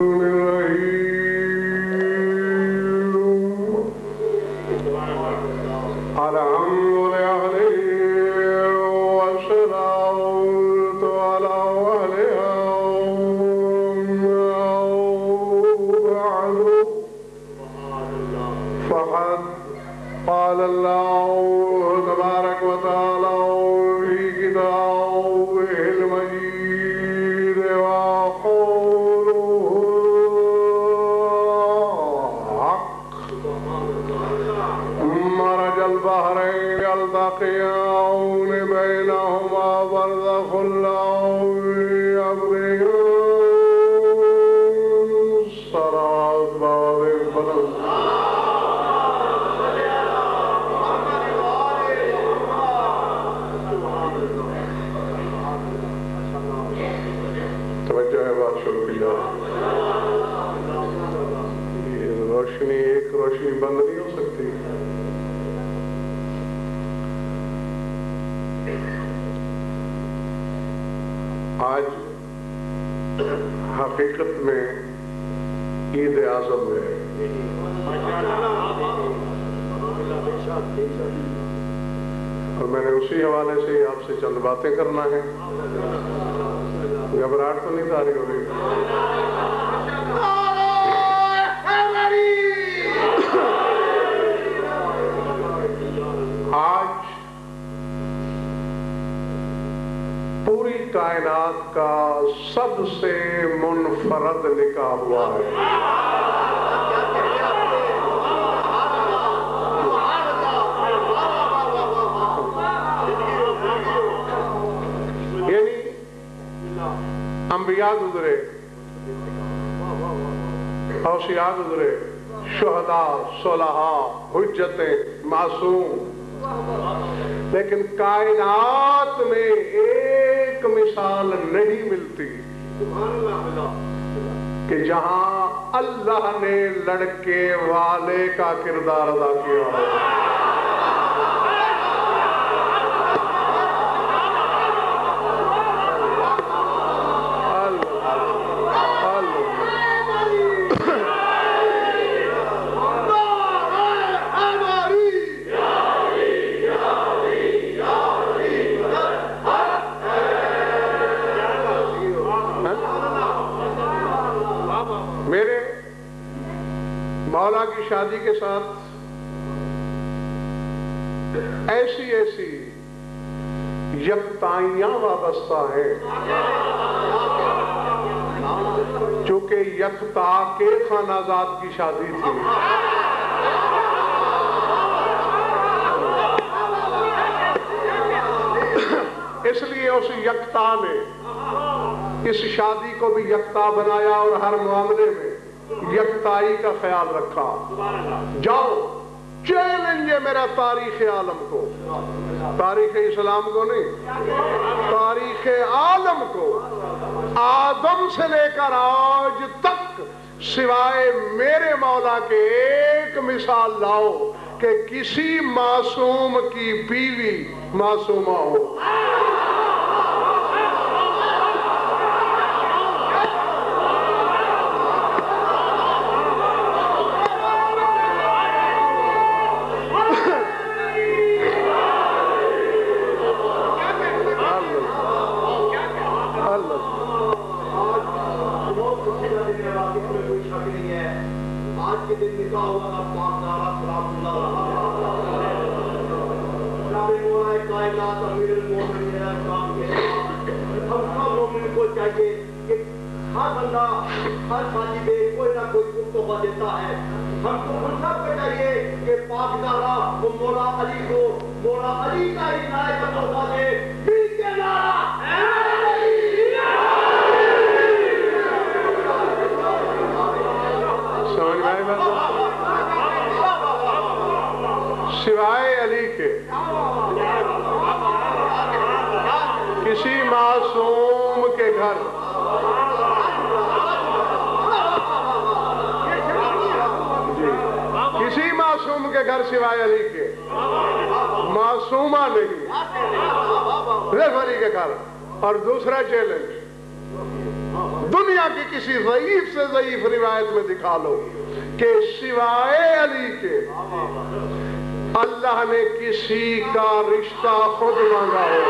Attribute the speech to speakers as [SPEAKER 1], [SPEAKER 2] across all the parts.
[SPEAKER 1] قال الله تبارك وتعالى في كتابه المجيد وقوله حق مرج البحرين يلتقيان بينهما برزخ لا يبغيان صراط باب الفلك روشنی ایک روشنی بند نہیں ہو سکتی. آج حقیقت میں عید اعظم ہے. اور میں نے اسی حوالے سے آپ سے چند باتیں کرنا ہے. گھبراہٹ تو نہیں تاری ہو رہی؟ آج پوری کائنات کا سب سے منفرد نکاح ہوا ہے. یعنی انبیاء گزرے، اوصیاء گزرے، شہداء، صلحاء، حجتیں، معصوم، لیکن کائنات میں ایک مثال نہیں ملتی کہ جہاں اللہ نے لڑکے والے کا کردار ادا کیا ہو. میرے مولا کی شادی کے ساتھ ایسی ایسی یکتائیاں وابستہ ہیں. چونکہ یکتا کے خانازاد کی شادی تھی، اس لیے اس یکتا نے اس شادی کو بھی یکتا بنایا اور ہر معاملے میں یکتائی کا خیال رکھا. جاؤ چیلنج ہے میرا تاریخ عالم کو، تاریخ اسلام کو نہیں، تاریخ عالم کو، آدم سے لے کر آج تک سوائے میرے مولا کے ایک مثال لاؤ کہ کسی معصوم کی بیوی معصومہ ہو.
[SPEAKER 2] ہر بندہ ہر شادی میں کوئی نہ کوئی تحفہ دیتا ہے. ہم کو ان سب کو چاہیے کہ پاک دارا وہ مولا علی کو مولا علی کا عنایت کا تحفہ دے. ٹھیک ہے نعرہ
[SPEAKER 1] سمجھ میں آئی بات؟ سوائے علی کے کسی معصوم کے گھر کسی معصوم کے گھر سوائے علی کے معصومہ نہیں، صرف علی کے گھر. اور دوسرا چیلنج دنیا کی کسی ضعیف سے ضعیف روایت میں دکھا لو کہ سوائے علی کے اللہ نے کسی کا رشتہ خود مانگا ہو.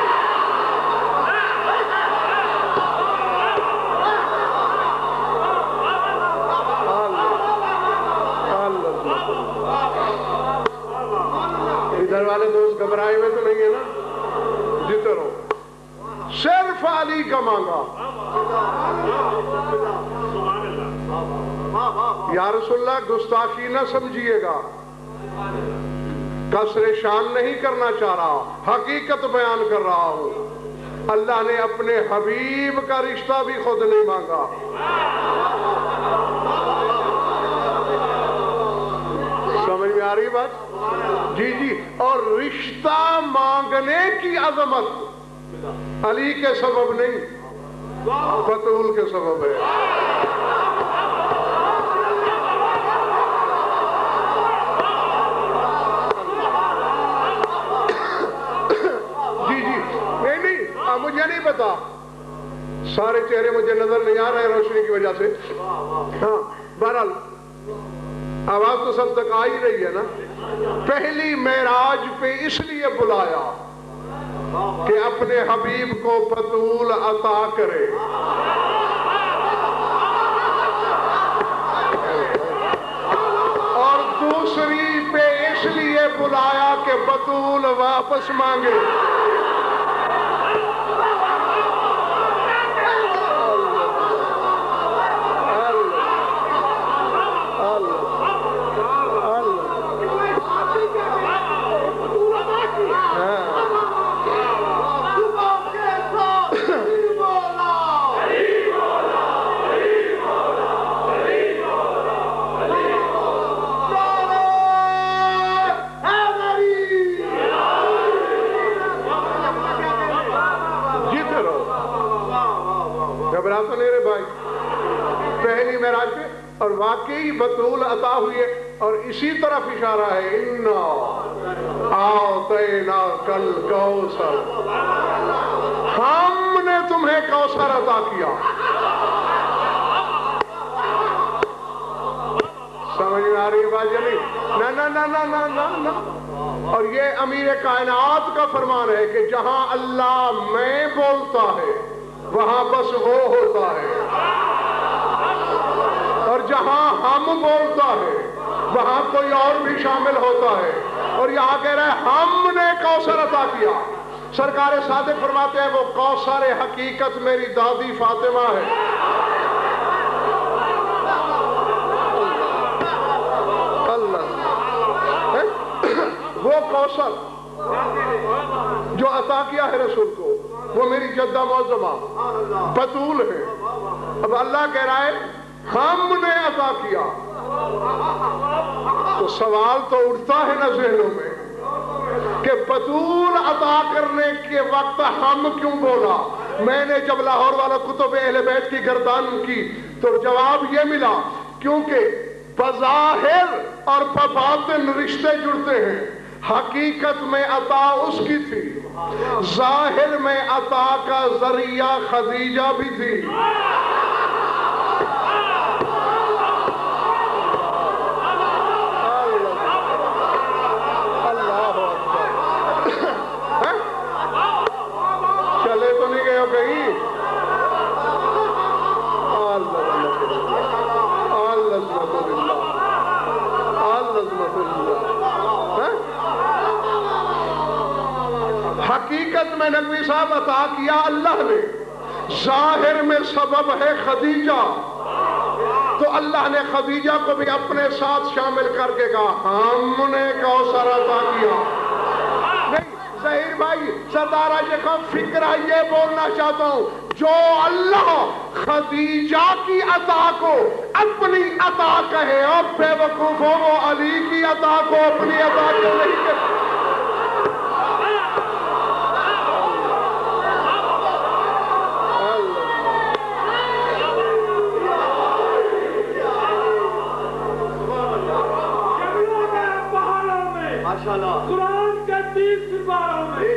[SPEAKER 1] ادھر والے دوست گھبرائے ہوئے تو نہیں ہے نا؟ جیتے رہو. صرف علی کا مانگا. یا رسول اللہ گستاخی نہ سمجھیے گا، کسر شان نہیں کرنا چاہ رہا، حقیقت بیان کر رہا ہوں. اللہ نے اپنے حبیب کا رشتہ بھی خود نہیں مانگا. سمجھ میں آ رہی بات؟ جی جی. اور رشتہ مانگنے کی عظمت علی کے سبب نہیں، بطول کے سبب ہے. جی جی. نہیں مجھے نہیں پتا، سارے چہرے مجھے نظر نہیں آ رہے روشنی کی وجہ سے. ہاں بہرحال آواز تو سب تک آ ہی رہی ہے نا. پہلی معراج پہ اس لیے بلایا کہ اپنے حبیب کو بطول عطا کرے. اور دوسری پہ اس لیے بلایا کہ بطول واپس مانگے. گھبراتا نہیں رہے بھائی. پہلی معراج پہ اور واقعی بطول عطا ہوئی ہے. اور اسی طرف اشارہ ہے اِنَّا أَعْطَيْنَاكَ الْكَوْثَرَ، ہم نے تمہیں کوثر عطا کیا. سمجھ میں آ رہی ہے بات یا نہیں؟ نا نا نا نا نا نا نا. اور یہ امیر کائنات کا فرمان ہے کہ جہاں اللہ میں بولتا ہے وہاں بس وہ ہوتا ہے، اور جہاں ہم بولتا ہے وہاں کوئی اور بھی شامل ہوتا ہے. اور یہاں کہہ رہا ہے ہم نے کوثر عطا کیا. سرکار صادق فرماتے ہیں وہ کوثر حقیقت میری دادی فاطمہ ہے. وہ کوثر جو عطا کیا ہے رسول کو وہ میری جدہ معظمہ بطول ہے. اب اللہ کہہ رہا ہے ہم نے عطا کیا. تو سوال تو اٹھتا ہے نا ذہنوں میں کہ بطول عطا کرنے کے وقت ہم کیوں بولا. میں نے جب لاہور والا کتب اہل بیت کی گردان کی تو جواب یہ ملا کیونکہ بظاہر اور بباطن رشتے جڑتے ہیں. حقیقت میں عطا اس کی تھی، ظاہر میں عطا کا ذریعہ خدیجہ بھی تھی. چلے تو نہیں گئے ہو کہیں؟ حقیقت میں نقوی صاحب عطا کیا اللہ نے، ظاہر میں سبب ہے خدیجہ. تو اللہ نے خدیجہ کو بھی اپنے ساتھ شامل کر کے کہا ہم نے کوثر عطا کیا. نہیں ظہیر بھائی، سردار آج کا فکرہ یہ بولنا چاہتا ہوں جو اللہ خدیجہ کی عطا کو اپنی عطا کہے اور بے وقوف ہو وہ علی کی عطا کو اپنی عطا کیوں نہیں کہے.
[SPEAKER 3] قرآن کے 30 سپاروں میں،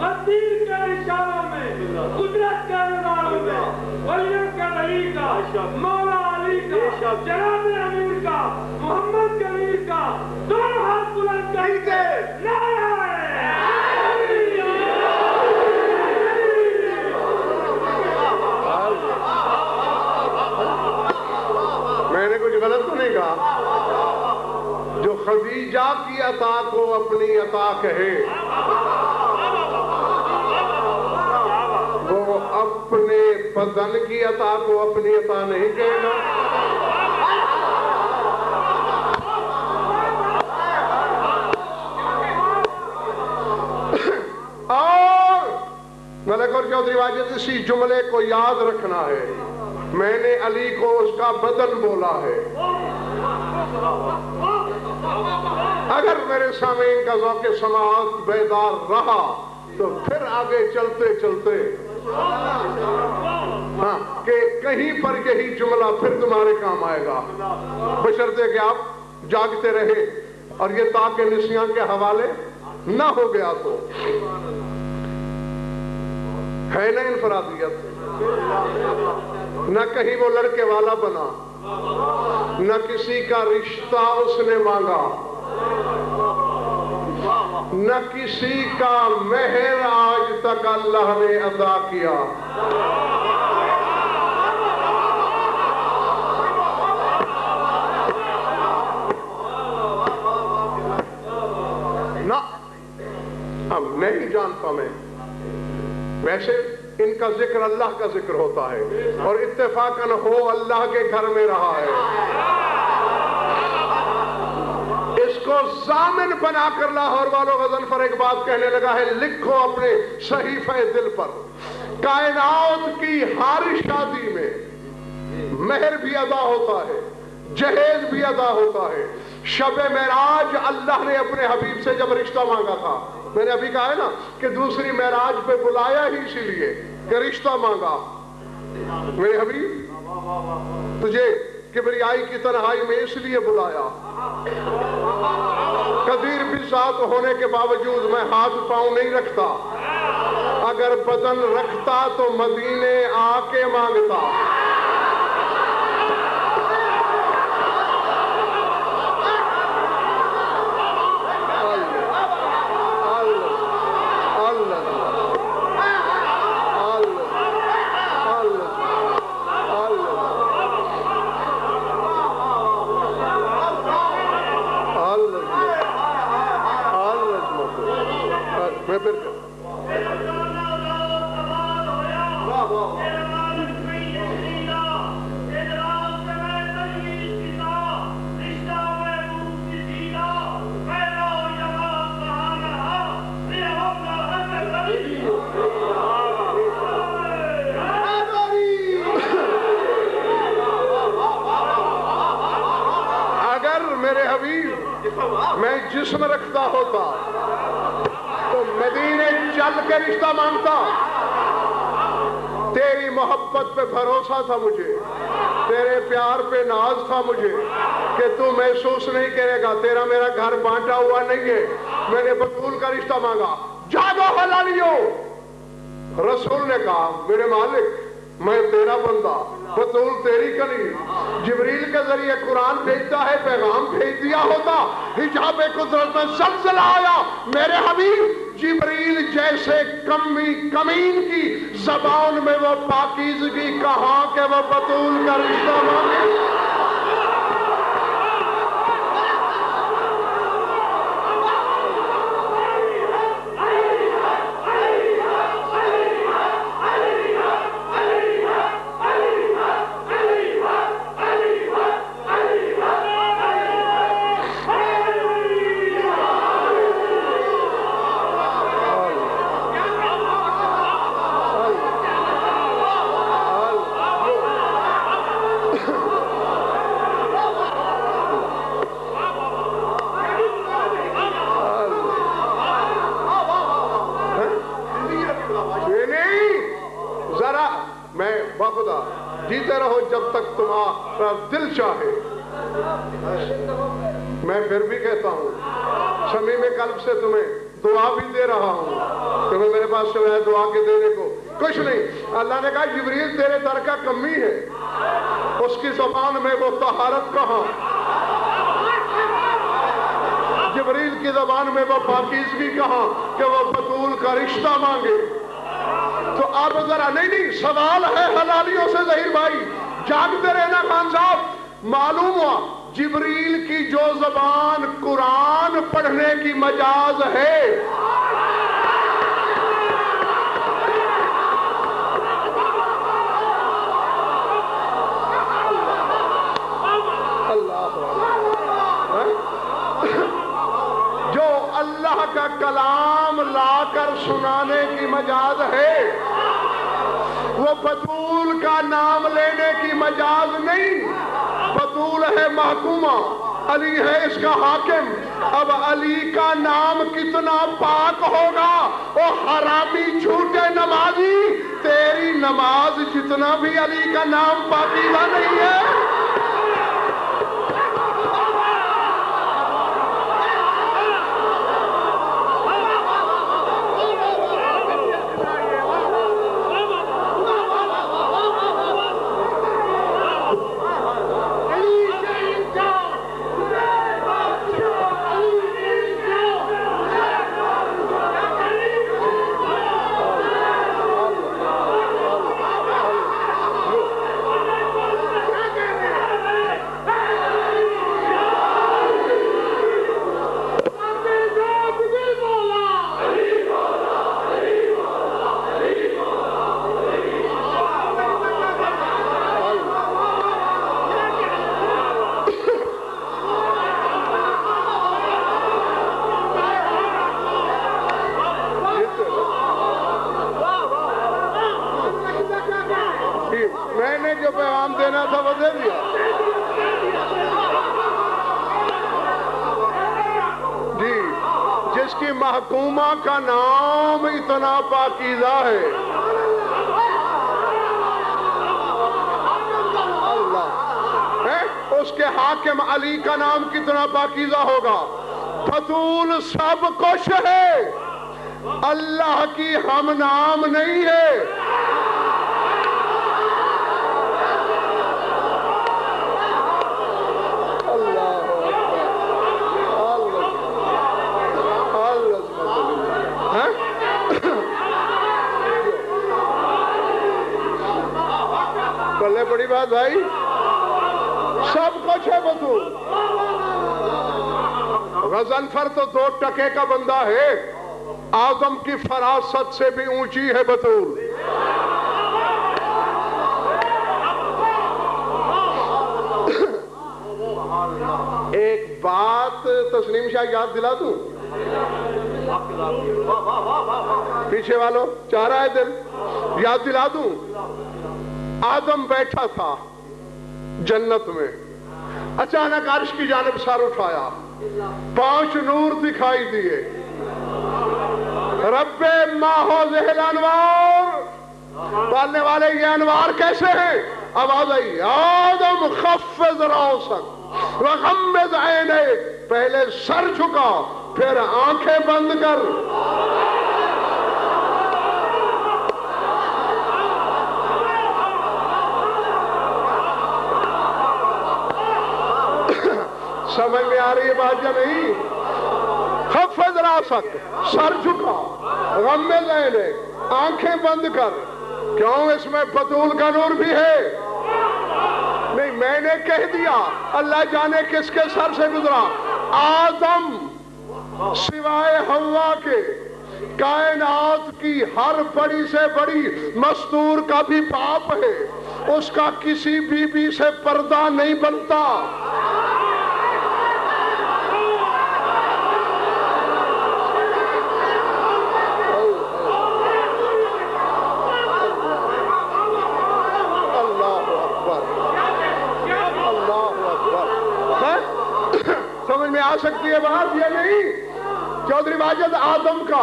[SPEAKER 3] غدیر کے اشاروں میں، قدرت کے نظاروں میں، ولیوں کے نبی کا مولا علی کا، جناب امیر کا، محمد کبیر کا، دونوں ہاتھ بلند کر کے
[SPEAKER 1] میں نے کچھ غلط تو نہیں کہا؟ جو خدیجہ کی عطا کو اپنی عطا کہے وہ اپنے بدن کی عطا کو اپنی عطا نہیں کہے گا؟ اور ملک اور چودھری واجد اسی جملے کو یاد رکھنا ہے، میں نے علی کو اس کا بدن بولا ہے۔ اگر میرے سامعین کا ذوق سماعت بیدار رہا تو پھر آگے چلتے چلتے ہاں کہ کہیں پر یہی جملہ پھر تمہارے کام آئے گا، بشرطے کہ آپ جاگتے رہے اور یہ تاکہ نسیان کے حوالے نہ ہو گیا تو ہے نا انفرادیت۔ نہ کہیں وہ لڑکے والا بنا، نہ کسی کا رشتہ اس نے مانگا، نہ کسی کا مہر آج تک اللہ نے ادا کیا۔ نہ اب نہیں جانتا میں، ویسے ان کا ذکر اللہ کا ذکر ہوتا ہے اور اتفاقاً ہو اللہ کے گھر میں رہا ہے۔ اس کو ضامن بنا کر لاہور والوں غضنفر ایک بات کہنے لگا ہے، لکھو اپنے صحیفہ دل پر، کائنات کی ہر شادی میں مہر بھی ادا ہوتا ہے، جہیز بھی ادا ہوتا ہے۔ شب معراج اللہ نے اپنے حبیب سے جب رشتہ مانگا تھا، میں نے ابھی کہا ہے نا کہ دوسری معراج پہ بلایا ہی اسی لیے کہ رشتہ مانگا، میرے حبیب تجھے کبریائی کی تنہائی میں اس لیے بلایا، قدیر بھی ساتھ ہونے کے باوجود میں ہاتھ پاؤں نہیں رکھتا، اگر بدن رکھتا تو مدینے آ کے مانگتا۔ میں جسم رکھتا ہوتا تو مدینے چل کے رشتہ مانگتا۔ تیری محبت پہ بھروسہ تھا مجھے، تیرے پیار پہ ناز تھا مجھے کہ تو محسوس نہیں کرے گا، تیرا میرا گھر بانٹا ہوا نہیں ہے، میں نے بطول کا رشتہ مانگا۔ جاگو حلالیو، رسول نے کہا میرے مالک میں تیرا بندہ، بطول تیری کلیم، جبریل کے ذریعے قرآن بھیجتا ہے، پیغام بھیج دیا ہوتا، حجاب قدرت میں زلزلہ آیا، میرے حبیب جبریل جیسے کمین کی زبان میں وہ پاکیزگی کہاں کہ وہ بطول کا رشتہ مانگے۔ جیتے رہو جب تک تمہارا دل چاہے۔ میں پھر بھی کہتا ہوں، صمیم قلب سے تمہیں دعا بھی دے رہا ہوں، تمہیں میرے پاس سے دعا کے دینے کو کچھ نہیں. اللہ نے کہا جبریل تیرے در کا کمی ہے, اس کی زبان میں وہ طہارت کہاں, جبریل کی زبان میں وہ پاکیزگی کہاں کہ وہ بطول کا رشتہ مانگے. تو آپ ذرا نہیں سوال ہے حلالیوں سے ظہیر بھائی, جاگتے رہنا خان صاحب. معلوم ہوا جبریل کی جو زبان قرآن پڑھنے کی مجاز ہے, جو اللہ کا کلام لا کر سنانے کی مجاز ہے, وہ بطول کا نام لینے کی مجاز نہیں. بطول ہے محکومہ, علی ہے اس کا حاکم. اب علی کا نام کتنا پاک ہوگا, او حرامی جھوٹے نمازی, تیری نماز جتنا بھی علی کا نام پاکیزہ نہیں ہے. میں نے جو پیغام دینا تھا وہ دے دیا. جی, جس کی محکومہ کا نام اتنا پاکیزہ ہے, اللہ ہے, اس کے حاکم علی کا نام کتنا پاکیزہ ہوگا. بطول سب کچھ ہے, اللہ کی ہم نام نہیں ہے. بلے بڑی بات بھائی, سب کچھ ہے بطول. غضنفر تو 2 ٹکے کا بندہ ہے, آدم کی فراست سے بھی اونچی ہے بطول. ایک بات تسلیم شاہ یاد دلا دوں, پیچھے والوں چاہ رہا ہے دل, یاد دلا دوں. آدم بیٹھا تھا جنت میں, اچانک عرش کی جانب سر اٹھایا, 5 نور دکھائی دیے. رب ماہو ذہل انوار, پالنے والے یہ انوار کیسے ہیں؟ آواز آئی, آدم خفض راسک وغمض عینیک, پہلے سر جھکا پھر آنکھیں بند کر. سمجھ میں آ رہی ہے بات یا نہیں؟ خفض راسک, سر جھکا, غمض عینیک, آنکھیں بند کر. کیوں؟ اس میں بطول کا نور بھی ہے. نہیں, میں نے کہہ دیا, اللہ جانے کس کے سر سے گزرا. آدم سوائے حوا کے کائنات کی ہر بڑی سے بڑی مستور کا بھی باپ ہے, اس کا کسی بی بی سے پردہ نہیں بنتا. سمجھ میں آ سکتی ہے بات یا نہیں؟ چودھری واجد, آدم کا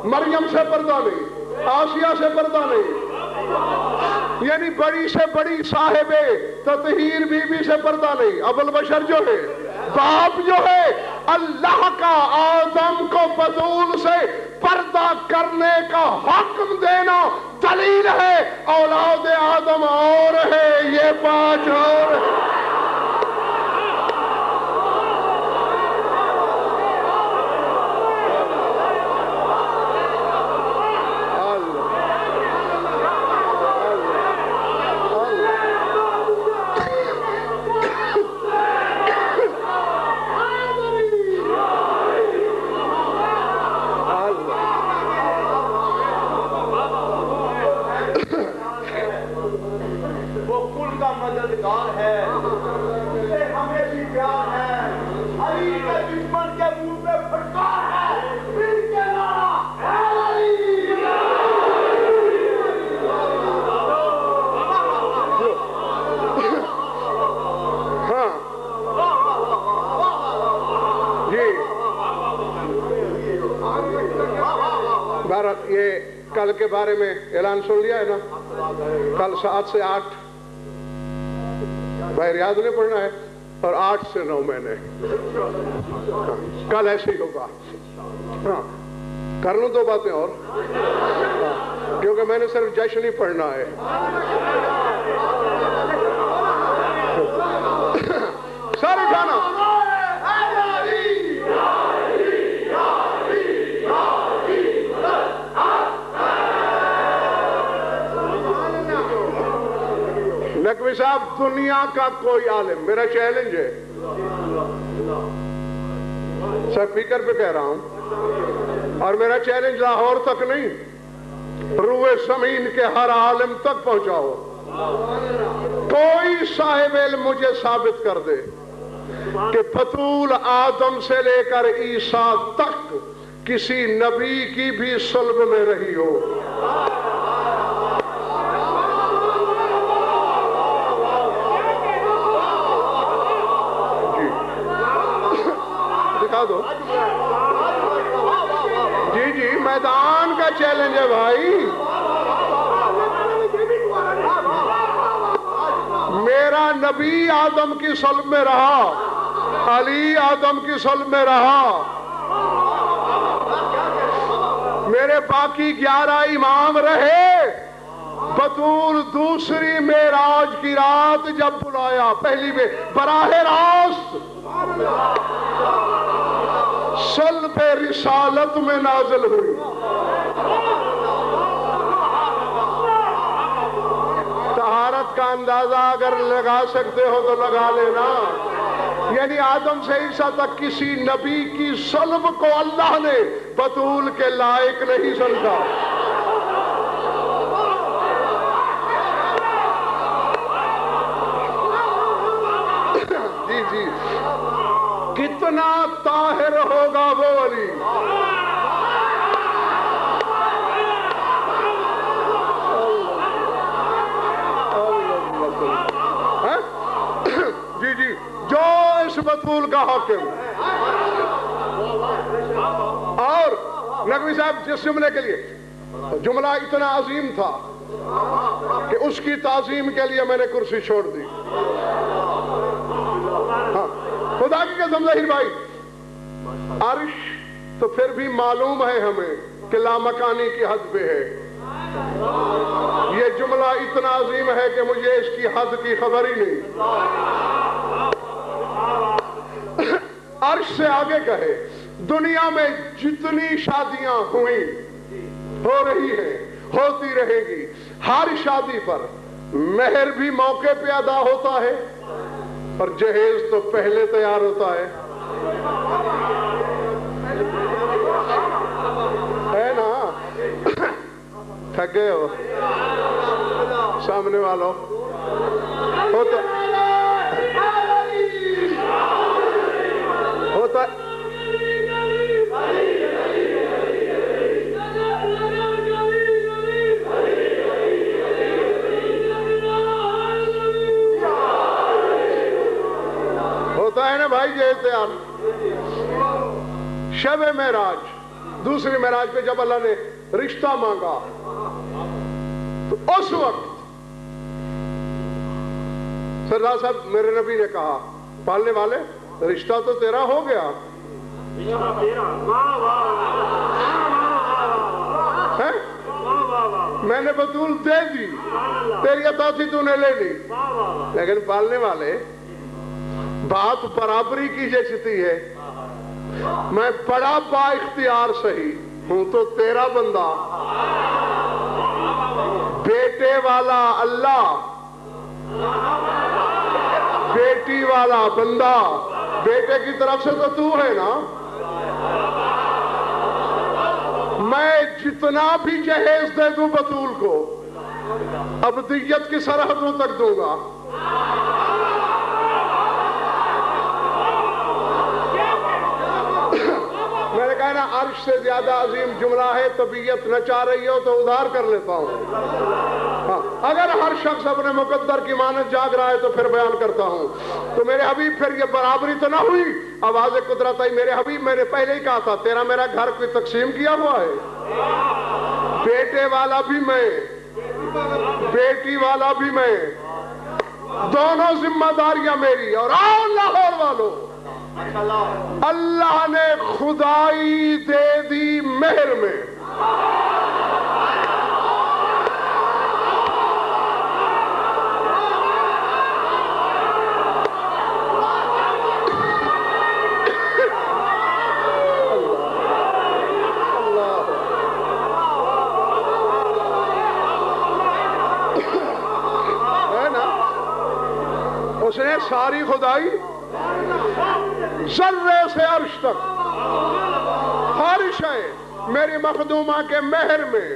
[SPEAKER 1] مریم سے پردہ نہیں, آسیہ سے پردہ نہیں, یعنی بڑی سے بڑی صاحب تطہیر بی بی سے پردہ نہیں. ابو البشر جو ہے, باپ جو ہے, اللہ کا آدم کو بطول سے پردہ کرنے کا حکم دینا دلیل ہے اولاد آدم اور ہے، یہ 5 اور ہے۔
[SPEAKER 2] وہ کل کا مددگار ہے، اسے ہمیں بھی پیار ہے، علی کے دشمن کے منہ پہ پھٹکار ہے، مل کے نعرہ اے علی۔
[SPEAKER 1] ہاں جی بھارت، یہ کل کے بارے میں اعلان سن لیا ہے نا، کل 7 سے 8 بھائی ریاض نے پڑھنا ہے اور 8 سے 9 میں نے، کل ایسے ہی ہوگا۔ ہاں کر لوں 2 باتیں اور، کیونکہ میں نے صرف جشن ہی پڑھنا ہے۔ سارے اٹھانا، نقوی صاحب دنیا کا کوئی عالم، میرا چیلنج ہے، سپیکر پہ کہہ رہا ہوں، اور میرا چیلنج لاہور تک نہیں، روئے زمین کے ہر عالم تک پہنچاؤ، کوئی صاحب علم مجھے ثابت کر دے کہ بطول آدم سے لے کر عیسیٰ تک کسی نبی کی بھی صلب میں رہی ہو۔ دکھا دو جی جی، میدان کا چیلنج ہے بھائی، میرا نبی آدم کی صلب میں رہا، علی آدم کی صلب میں رہا، میرے باقی 11 امام رہے، بطول دوسری معراج کی رات جب بلایا، پہلی میں براہ راست صلب رسالت میں نازل ہوئی۔ طہارت کا اندازہ اگر لگا سکتے ہو تو لگا لینا، یعنی آدم سے عیسیٰ تک کسی نبی کی صلب کو اللہ نے بطول کے لائق نہیں سمجھا۔ جی جی، کتنا طاہر ہوگا وہ علی، جی جی، جو اس بطول کا حاکم، اور نقوی صاحب جس جملے کے لیے جملہ اتنا عظیم تھا کہ اس کی تعظیم کے لیے میں نے کرسی چھوڑ دی۔ ہاں خدا کی قسم ظہیر بھائی، عرش تو پھر بھی معلوم ہے ہمیں کہ لامکانی کی حد پہ ہے، یہ جملہ اتنا عظیم ہے کہ مجھے اس کی حد کی خبر ہی نہیں۔ عرش سے آگے کہے، دنیا میں جتنی شادیاں ہوئیں، ہو رہی ہیں، ہوتی رہے گی، ہر شادی پر مہر بھی موقع پہ ادا ہوتا ہے اور جہیز تو پہلے تیار ہوتا ہے نا؟ تھک گئے ہو سامنے والوں؟ ہوتا ہے نا بھائی، یہ تیار شب معراج، دوسری معراج پہ جب اللہ نے رشتہ مانگا تو اس وقت سردار صاحب میرے نبی نے کہا، پالنے والے رشتہ تو تیرا ہو گیا، میں نے بطول دے دی، تیری عطا تھی تو نے لے لی، لیکن پالنے والے بات برابری کی جیستی ہے. میں بڑا با اختیار صحیح ہوں تو تیرا بندہ، بیٹے والا اللہ، بیٹی والا بندہ، بیٹے کی طرف سے تو ہے نا. میں جتنا بھی جہیز دے دوں بطول کو ابدیت کی سرحدوں تک دوں گا. میں نے کہا نا عرش سے زیادہ عظیم جملہ ہے، طبیعت نہ چاہ رہی ہو تو ادھار کر لیتا ہوں. ہاں اگر ہر شخص اپنے مقدر کی مانت جاگ رہا ہے تو پھر بیان کرتا ہوں. تو میرے حبیب پھر یہ برابری تو نہ ہوئی. آواز قدرت آئی، میرے حبیب میں نے پہلے ہی کہا تھا تیرا میرا گھر کوئی تقسیم کیا ہوا ہے. بیٹے والا بھی میں، بیٹی والا بھی میں، دونوں ذمہ داریاں میری. اور آؤ لاہور والوں، اللہ نے خدائی دے دی مہر میں. ہے نا، اس نے ساری خدائی ذرے سے عرش تک ہر شے میری مخدومہ کے مہر میں.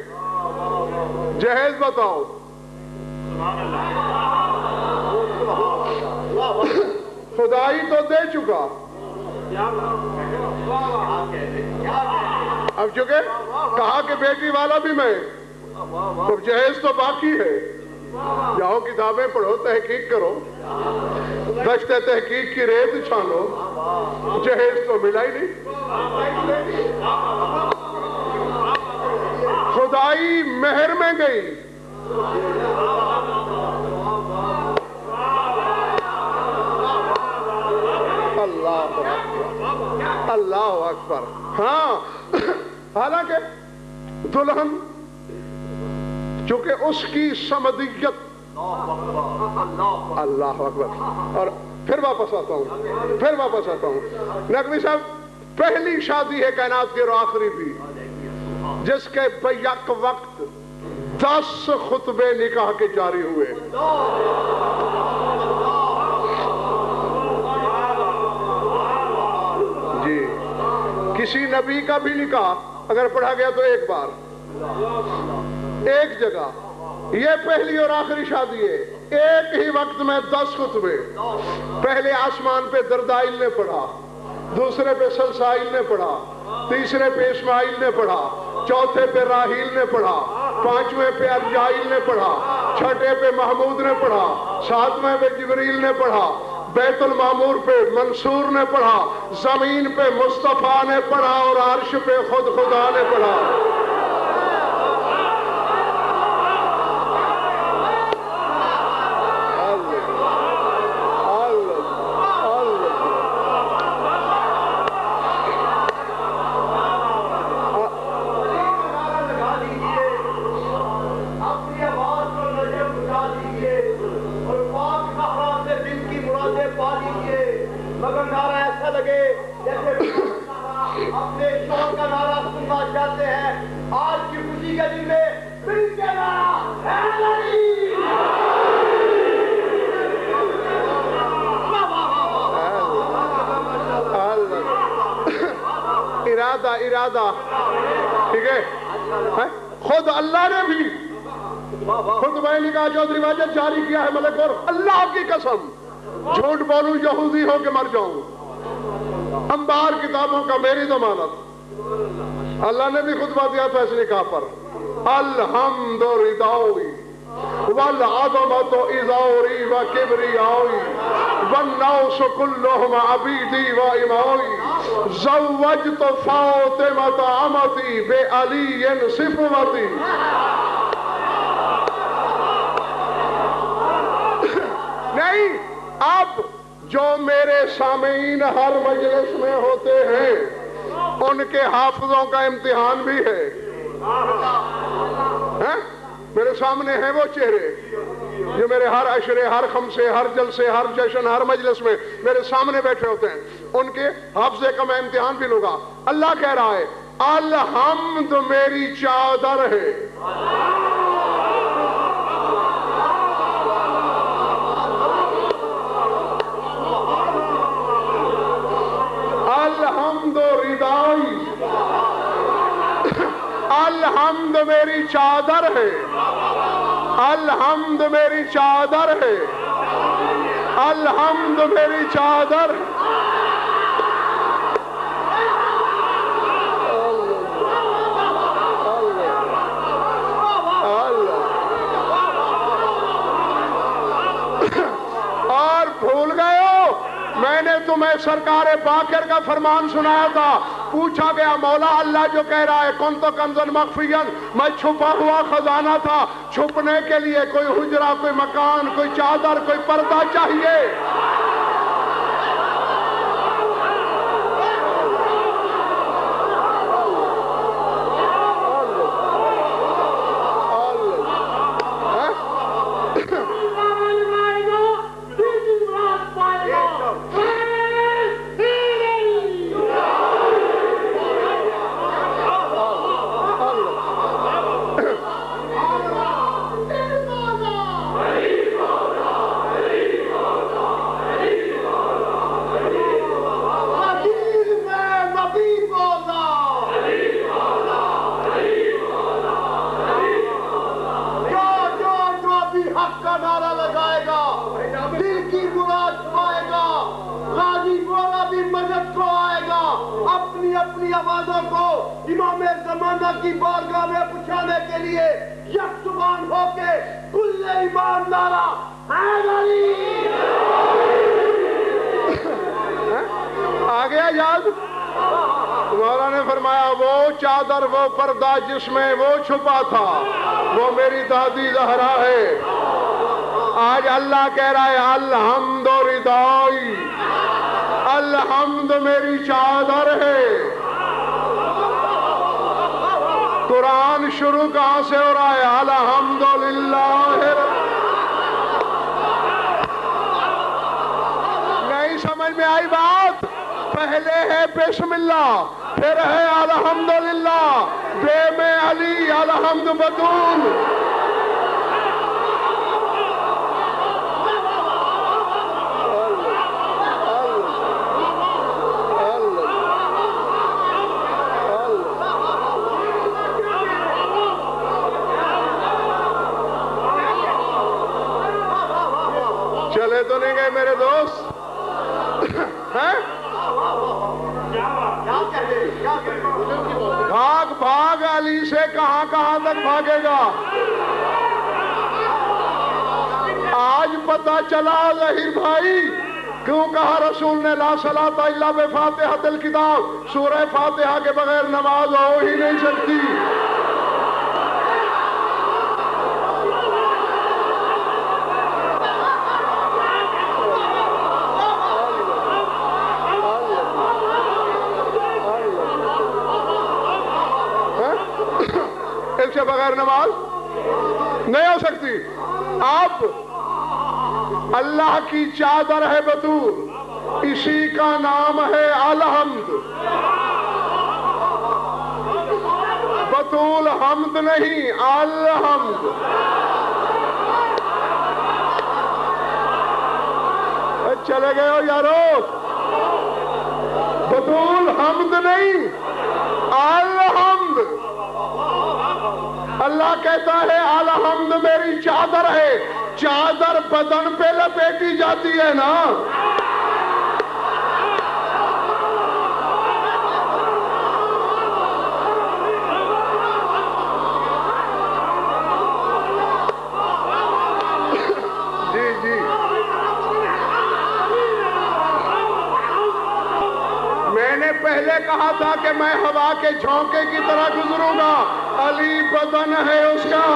[SPEAKER 1] جہیز بتاؤ. خدائی تو دے چکا، اب چکے کہا کہ بیٹی والا بھی میں، تو جہیز تو باقی ہے. جاؤ کتابیں پڑھو، تحقیق کرو، دشت تحقیق کی ریت چھانو، جہیز تو ملا ہی نہیں. خدائی مہر میں گئی. اللہ اکبر. ہاں حالانکہ دلہن چونکہ اس کی سمدیت، اللہ اکبر. اور پھر واپس آتا ہوں نقوی صاحب، پہلی شادی ہے کائنات کی اور آخری بھی، جس کے بیک وقت 10 خطبے نکاح کے جاری ہوئے. جی کسی نبی کا بھی نکاح اگر پڑھا گیا تو ایک بار ایک جگہ. یہ پہلی اور آخری شادی ہے. ایک ہی وقت میں 10 خطبے. پہلے آسمان پہ دردائل نے پڑھا، دوسرے پہ سلسائل نے پڑھا، تیسرے پہ اسماعیل نے پڑھا، چوتھے پہ راہیل نے پڑھا، پانچویں پہ ارجائیل نے پڑھا، چھٹے پہ محمود نے پڑھا، ساتویں پہ جبریل نے پڑھا، بیت المعمور پہ منصور نے پڑھا، زمین پہ مصطفیٰ نے پڑھا، اور عرش پہ خود خدا نے پڑھا.
[SPEAKER 2] مگر نعرہ ایسا لگے جیسے اپنے شوہر کا نعرہ سننا چاہتے ہیں. آج کی خوشی کے دن میں مل کے نعرہ
[SPEAKER 1] ارادہ ٹھیک ہے. خود اللہ نے بھی خود میں نکاح چودھری واجد جاری کیا ہے ملک، اور اللہ کی قسم جھوٹ بولوں یہودی ہو کے مر جاؤں، انبار کتابوں کا میری ضمانت. اللہ نے بھی خطبہ دیا تھا اس نکاح پر، الحمد رداؤی والعظمت ازوری وکبریائی والناس كلهم عبیدی وامائی زوجت فاطمۃ امتی بعلی صفوتی. نہیں، اب جو میرے سامعین ہر مجلس میں ہوتے ہیں ان کے حافظوں کا امتحان بھی ہے. میرے سامنے ہیں وہ چہرے جو میرے ہر عشرے، ہر خمسے، ہر جلسے، ہر جشن، ہر مجلس میں میرے سامنے بیٹھے ہوتے ہیں. ان کے حافظے کا میں امتحان بھی لوں گا. اللہ کہہ رہا ہے الحمد میری چادر ہے. الحمد ردائی، الحمد میری چادر ہے. الحمد میری چادر ہے. الحمد میری چادر. اور بھول گئے ہو میں نے تمہیں سرکار باقر کا فرمان سنایا تھا. پوچھا گیا مولا اللہ جو کہہ رہا ہے کن تو کنزن مخفین، میں چھپا ہوا خزانہ تھا. چھپنے کے لیے کوئی حجرہ، کوئی مکان، کوئی چادر، کوئی پردہ چاہیے.
[SPEAKER 2] اپنی آوازوں کو امام زمانہ کی بارگاہ میں پہنچانے کے لیے یک زبان ہو کے کل ایمان نعرہ حیدری.
[SPEAKER 1] آ گیا یاد؟ مولا نے فرمایا وہ چادر، وہ پردہ جس میں وہ چھپا تھا وہ میری دادی زہرا ہے. آج اللہ کہہ رہا ہے الحمد ردائی، الحمد میری چادر ہے. قرآن شروع کہاں سے ہو رہا ہے؟ الحمدللہ. نہیں سمجھ میں آئی بات؟ پہلے ہے بسم اللہ، پھر ہے الحمدللہ، بے میں علی، الحمد بدون. چلے تو نہیں گئے میرے دوست؟ بھاگ بھاگ علی سے کہاں کہاں تک بھاگے گا؟ آج پتہ چلا ظہیر بھائی کیوں کہا رسول نے لا صلاۃ الا بفاتحۃ الکتاب، سورہ فاتحہ کے بغیر نماز ہو ہی نہیں سکتی. اس کے بغیر نماز نہیں ہو سکتی. اب اللہ کی چادر ہے بطول، اسی کا نام ہے الحمد. بطول حمد نہیں، الحمد. چلے گئے ہو یارو؟ بطول حمد نہیں، الحمد. اللہ کہتا ہے الحمد میری چادر ہے. چادر بدن پہ لپیٹی جاتی ہے نا. جی جی میں نے پہلے کہا تھا کہ میں ہوا کے جھونکے کی طرح گزروں گا. علی بدن ہے اس کا.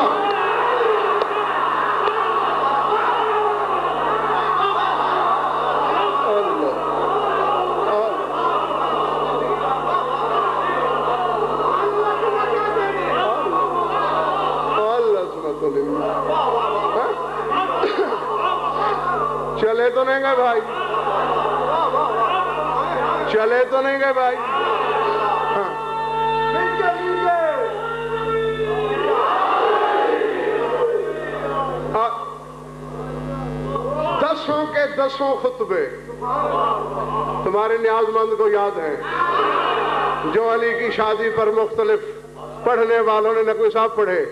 [SPEAKER 1] گئے بھائی؟ چلے تو نہیں گئے بھائی؟ دسوں کے دسوں خطبے تمہارے نیاز مند کو یاد ہیں، جو علی کی شادی پر مختلف پڑھنے والوں نے نقوی صاحب پڑھے،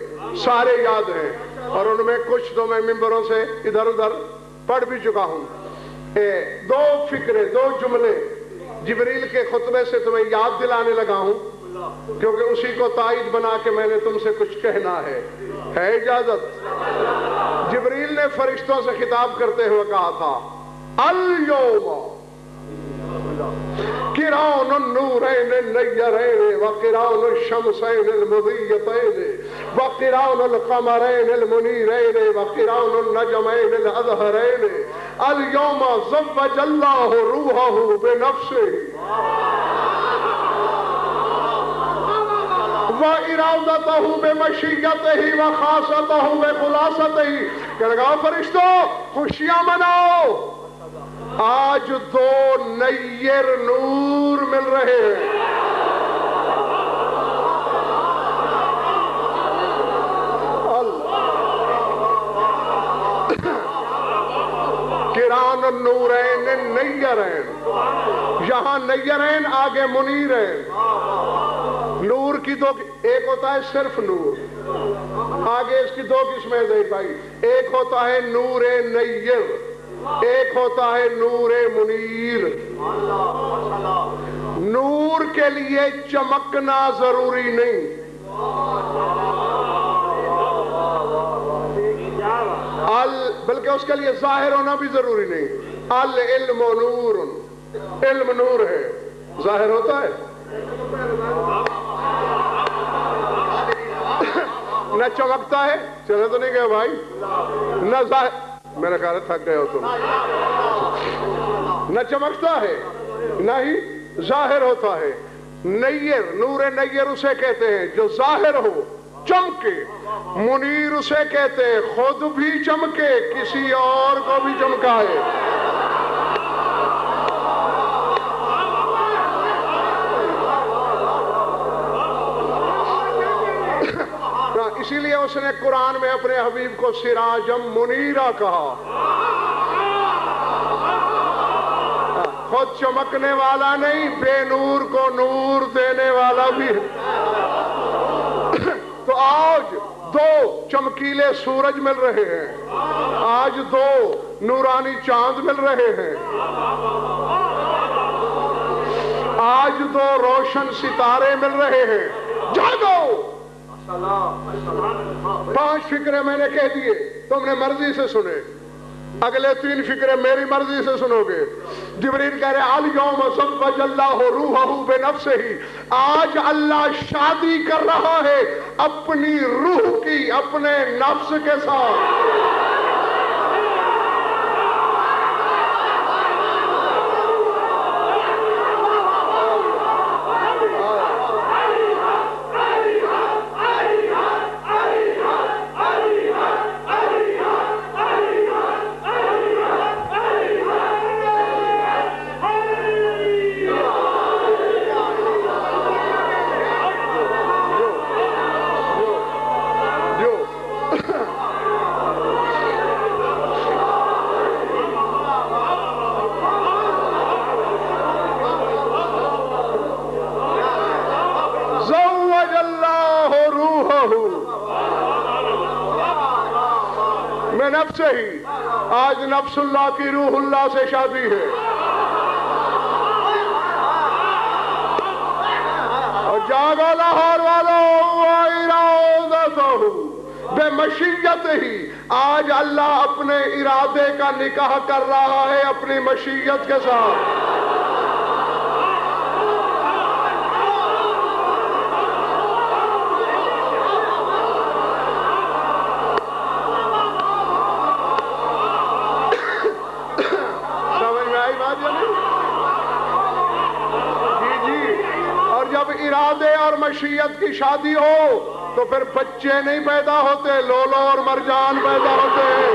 [SPEAKER 1] سارے یاد ہیں، اور ان میں کچھ تو میں ممبروں سے ادھر ادھر پڑھ بھی چکا ہوں۔ دو فکرے، دو جملے جبریل کے خطبے سے تمہیں یاد دلانے لگا ہوں، کیونکہ اسی کو تائید بنا کے میں نے تم سے کچھ کہنا ہے اجازت؟ جبریل نے فرشتوں سے خطاب کرتے ہوئے کہا تھا، اليوم قران النورین النیرین وقران الشمسین المضیتین وقران القمرین المنیرین وقران النجمین الازہرین اليوم زوج اللہ روحہ بنفسہ وَإِرَادَتَهُ بِمَشِيَّتِهِ وَخَاصَتَهُ بِخُلَاصَتِهِ کہ لگاؤ فرشتوں خوشیاں مناؤ، آج دو نیر نور مل رہے ہیں۔ قران النورین النیرین، یہاں نیرین آگے منیرین، نور کی دو، ایک ہوتا ہے صرف نور، آگے اس کی دو قسمیں دے بھائی، ایک ہوتا ہے نور نیر، ایک ہوتا ہے نور منیر۔ نور کے لیے چمکنا ضروری نہیں، بلکہ اس کے لیے ظاہر ہونا بھی ضروری نہیں۔ العلم نور، علم نور ہے، ظاہر ہوتا ہے؟ نہ چمکتا ہے، چلے تو نہیں گئے بھائی؟ نہ ظاہر، میرا خیال ہے تھک گئے ہو تم، نہ چمکتا ہے نہ ہی ظاہر ہوتا ہے۔ نیر، نور نیر اسے کہتے ہیں جو ظاہر ہو، چمکے۔ منیر اسے کہتے ہیں خود بھی چمکے، کسی اور کو بھی چمکائے۔ اسی لیے اس نے قرآن میں اپنے حبیب کو سراجم منیرہ کہا، خود چمکنے والا نہیں، بے نور کو نور دینے والا بھی ہے۔ تو آج دو چمکیلے سورج مل رہے ہیں، آج دو نورانی چاند مل رہے ہیں، آج دو روشن ستارے مل رہے ہیں۔ جاگو! 5 فکرے میں نے کہہ دیے، تم نے مرضی سے سنے، اگلے 3 فکرے میری مرضی سے سنو گے۔ جبریل کہہ رہے اليوم زوج اللہ روحہ بنفسہ، آج اللہ شادی کر رہا ہے اپنی روح کی اپنے نفس کے ساتھ۔ نفس ہی، آج نفس اللہ کی روح اللہ سے شادی ہے، اور جاگو لاہور والوں، وَإِرَادَتَهُ بِمَشِيَّتِهِ، آج اللہ اپنے ارادے کا نکاح کر رہا ہے اپنی مشیت کے ساتھ۔ ارادے اور مشیت کی شادی ہو تو پھر بچے نہیں پیدا ہوتے، لولو اور مرجان پیدا ہوتے ہیں۔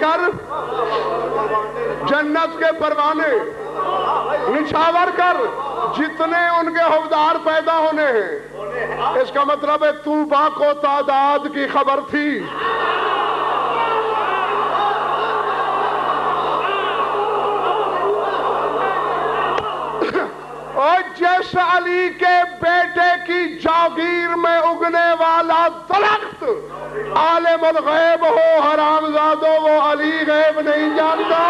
[SPEAKER 1] کر جنت کے پروانے نچھاور کر جتنے ان کے حوزدار پیدا ہونے ہیں. اس کا مطلب ہے طوبا کو تعداد کی خبر تھی. اور جس علی کے بیٹے کی جاگیر میں اگنے والا درخت عالم الغیب ہو حرامزادو وہ علی غیب نہیں جانتا.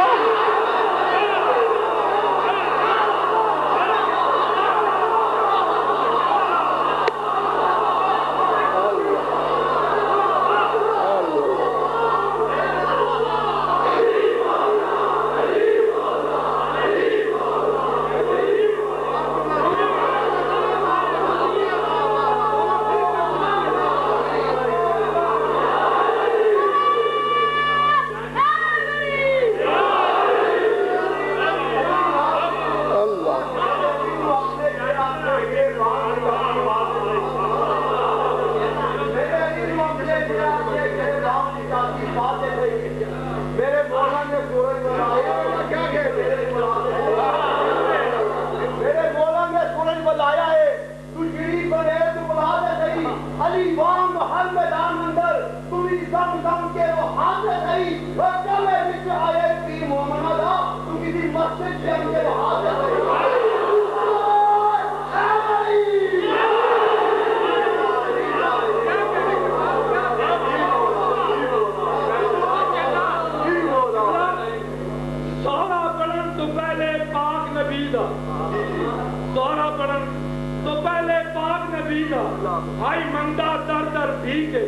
[SPEAKER 3] بھائی مندا در در بھیگے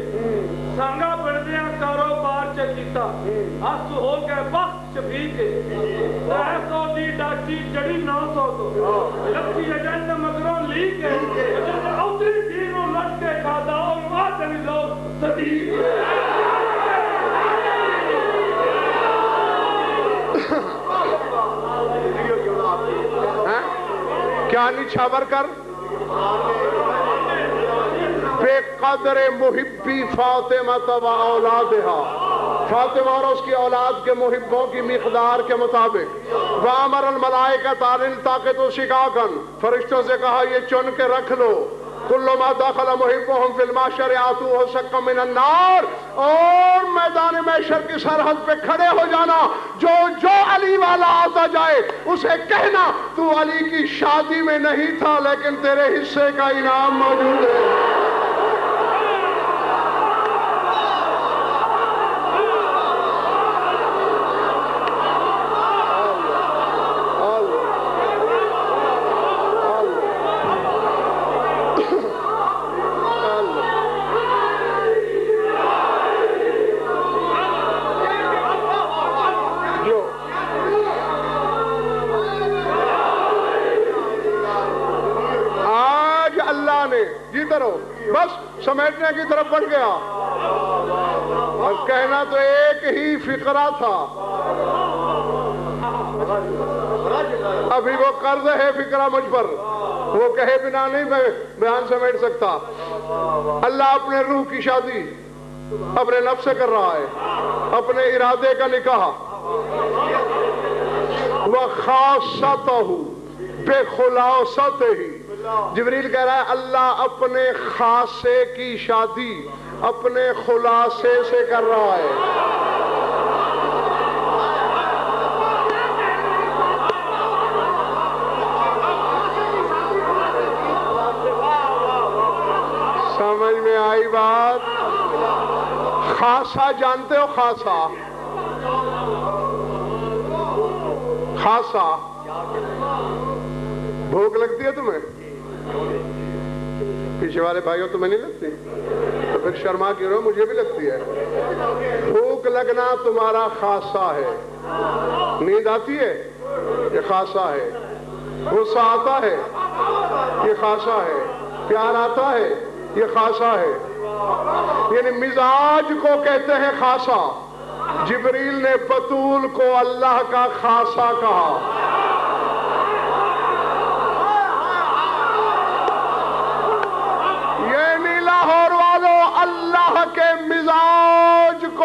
[SPEAKER 3] سانگا بڑھدیاں کاروبار چکیتا ہس ہو کے وقت چبھیگے 300 دی ڈاچی جڑی 900 تو لکھی ایجنٹ مگروں لی کے اوتری دینوں لٹ کے کھادا اور ماتنی لوگ صدیق.
[SPEAKER 1] کیا نچھاور کر بے قدر محبی فاطمہ و اولادہا فاطمہ اور اس کی اولاد کے محبوں کی مقدار کے مطابق وَأَمَرَ الْمَلَائِكَةَ أَنِ الْتَقِطُوا شِقَاقًا فرشتوں سے کہا یہ چن کے رکھ لو كُلُّ مَا دَخَلَ مُحِبُّهُمْ فِي الْمَحْشَرِ آتُوهُ شَقًّا مِنَ النَّارِ اور میدان محشر کی سرحد پہ کھڑے ہو جانا جو علی والا آتا جائے اسے کہنا تو علی کی شادی میں نہیں تھا لیکن تیرے حصے کا انعام موجود ہے. بس سمیٹنے کی طرف بڑھ گیا اور کہنا تو ایک ہی فقرہ تھا. ابھی وہ قرض ہے فقرہ مجھ پر وہ کہے بنا نہیں میں بیان سمیٹ سکتا. اللہ اپنے روح کی شادی اپنے نفس سے کر رہا ہے اپنے ارادے کا نکاح وَخَاصَتَهُ بِخُلَاصَتِهِ جبریل کہہ رہا ہے اللہ اپنے خاصے کی شادی اپنے خلاصے سے کر رہا ہے. سمجھ میں آئی بات؟ خاصہ جانتے ہو خاصہ خاصہ بھوک لگتی ہے تمہیں پیچھے والے بھائیوں تمہیں نہیں لگتی تو پھر شرما کیوں رہو مجھے بھی لگتی ہے. بھوک لگنا تمہارا خاصہ ہے. نیند آتی ہے یہ خاصہ ہے. غصہ آتا ہے یہ خاصہ ہے. پیار آتا ہے یہ خاصہ ہے. یعنی مزاج کو کہتے ہیں خاصہ. جبریل نے بطول کو اللہ کا خاصہ کہا. اللہ کے مزاج کو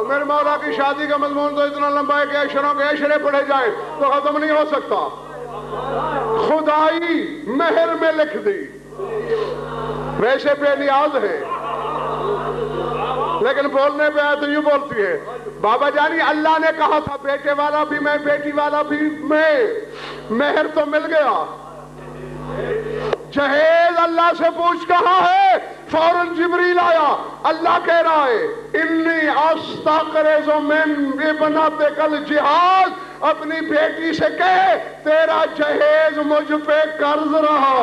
[SPEAKER 1] اور میرے مولا کی شادی کا مضمون تو اتنا لمبا ہے کہ اشروں کے اشرے پڑھے جائیں تو ختم نہیں ہو سکتا. خدائی مہر میں لکھ دی. ویسے بے نیاز ہے لیکن بولنے پہ آئے تو یوں بولتی ہے. بابا جانی اللہ نے کہا تھا بیٹے والا بھی میں بیٹی والا بھی میں. مہر تو مل گیا. جہیز اللہ سے پوچھ کہا ہے فوراً جبریل آیا. اللہ کہہ رہا ہے انی استقرض من ابنتک الجہاز. اپنی بیٹی سے کہے تیرا جہیز مجھ پہ قرض رہا.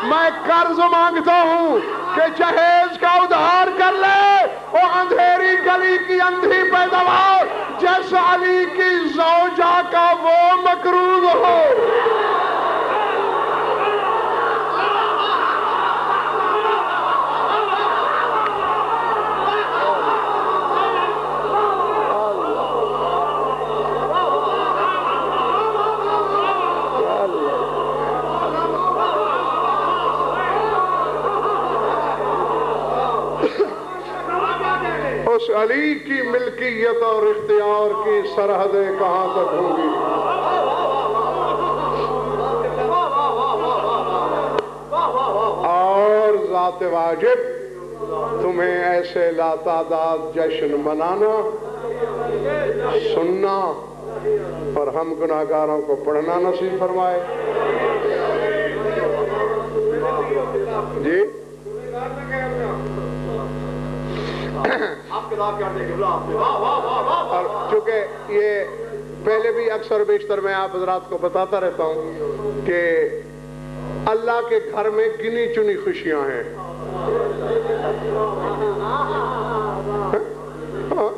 [SPEAKER 1] میں قرض مانگتا ہوں کہ جہیز کا ادھار کر لے. وہ اندھیری گلی کی اندھی پیداوار جیسے علی کی زوجہ کا وہ مقروض ہو. اس علی کی ملکیت اور اختیار کی سرحدیں کہاں تک ہوں گی؟ اور ذات واجب تمہیں ایسے لاتعداد جشن منانا، سننا اور ہم گناہگاروں کو پڑھنا نصیب فرمائے. جی اور چونکہ یہ پہلے بھی اکثر بیشتر میں آپ حضرات کو بتاتا رہتا ہوں کہ اللہ کے گھر میں گنی چنی خوشیاں ہیں.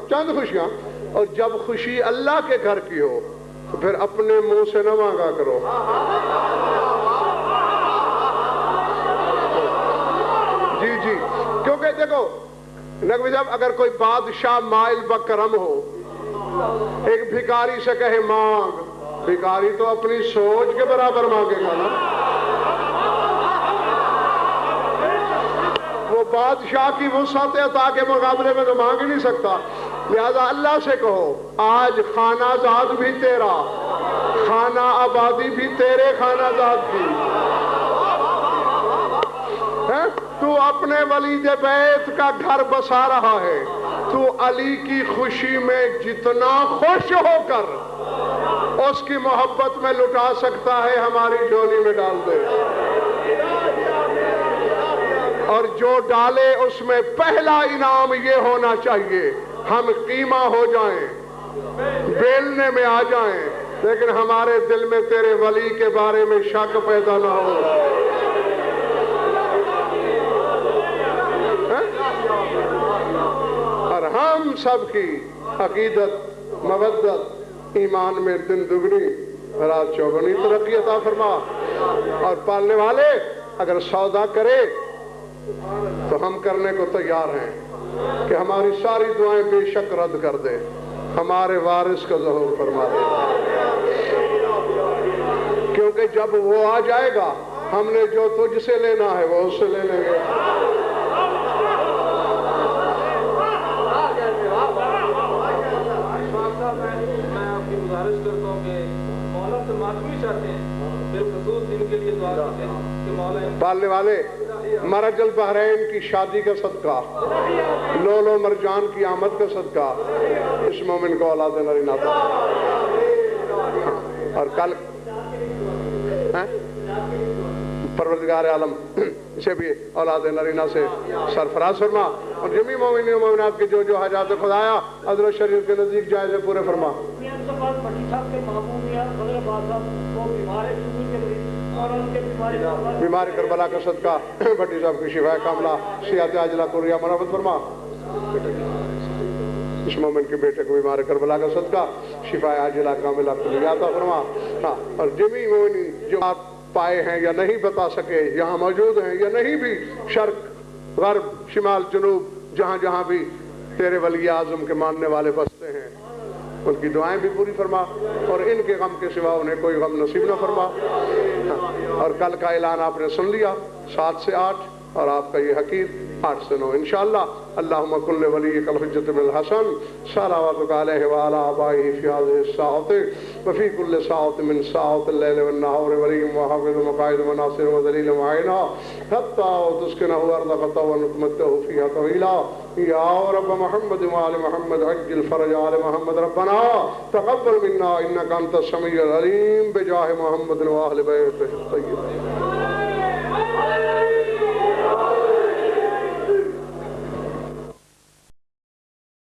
[SPEAKER 1] چند خوشیاں. اور جب خوشی اللہ کے گھر کی ہو تو پھر اپنے منہ سے نہ مانگا کرو. جی جی کیونکہ دیکھو نقوی صاحب اگر کوئی بادشاہ مائل بکرم ہو ایک بھکاری سے کہے مانگ، بھکاری تو اپنی سوچ کے برابر مانگے گا نا. وہ بادشاہ کی وسعت عطا کے مقابلے میں تو مانگ ہی نہیں سکتا. لہذا اللہ سے کہو آج خانہ زاد بھی تیرا، خانہ آبادی بھی تیرے خانہ زاد کی. تو اپنے ولید بیت کا گھر بسا رہا ہے. تو علی کی خوشی میں جتنا خوش ہو کر اس کی محبت میں لٹا سکتا ہے ہماری جھولی میں ڈال دے. اور جو ڈالے اس میں پہلا انعام یہ ہونا چاہیے ہم قیمہ ہو جائیں، بیلنے میں آ جائیں، لیکن ہمارے دل میں تیرے ولی کے بارے میں شک پیدا نہ ہو. اور ہم سب کی عقیدت، مودت، ایمان میں دن دگنی رات چوگنی ترقی عطا فرما. اور پالنے والے اگر سودا کرے تو ہم کرنے کو تیار ہیں کہ ہماری ساری دعائیں بے شک رد کر دے. ہمارے وارث کا ظہور فرما دے. کیونکہ جب وہ آ جائے گا ہم نے جو تجھ سے لینا ہے وہ اس سے لے لیں گے.
[SPEAKER 3] میں آپ کی گزارش کرتا ہوں کہ مولا سے معافی چاہتے ہیں، بالخصوص ان کے لیے دعا کرتے ہیں کہ مولا
[SPEAKER 1] پالنے والے مرج البحرین کی شادی کا صدقہ، لولو مرجان کی آمد کا صدقہ اس مومن کو اولاد نرینہ عطا. اور کل پروردگار عالم اسے بھی اولاد نرینہ سے سرفراز فرما. اور جمی مومنین و مومنات کی جو جو حاجات خدایا عدل و شریعت کے نزدیک جائز پورے فرما. بیماری کربلا کا صدقہ بھٹی صاحب کی شفا کاملہ سیاحت عاجلہ قریہ منافت فرما. اس مومن کے بیٹے کو بیمار کربلا کا صدقہ شفا عاجلہ کاملہ قریہ عطا فرما. اور جمی مومنین جو آپ پائے ہیں یا نہیں بتا سکے، یہاں موجود ہیں یا نہیں بھی شرک غرب شمال جنوب جہاں جہاں بھی تیرے ولی اعظم کے ماننے والے بستے ہیں ان کی دعائیں بھی پوری فرما اور ان کے غم کے سوا انہیں کوئی غم نصیب نہ فرما۔ اور کل کا اعلان آپ نے سن لیا 7 سے 8 اور آپ کا یہ حقیر 8 سے 9 انشاءاللہ۔ اللہم کن لولیک الحجۃ بن الحسن صلواتک علیہ وعلی آبائہ فی هذه الساعة وفی کل ساعة من ساعات اللیل والنہار ولی وحافظ مقائد وناصر ودلیل معینہ حتی تسکنہ ارضک ونتمتع فیہا طویلا یا رب محمد وآل محمد عجل فرج آل محمد ربنا تقبل منا انک انت السمیع العلیم بجاہ محمد وآل بیتہ الطیبین۔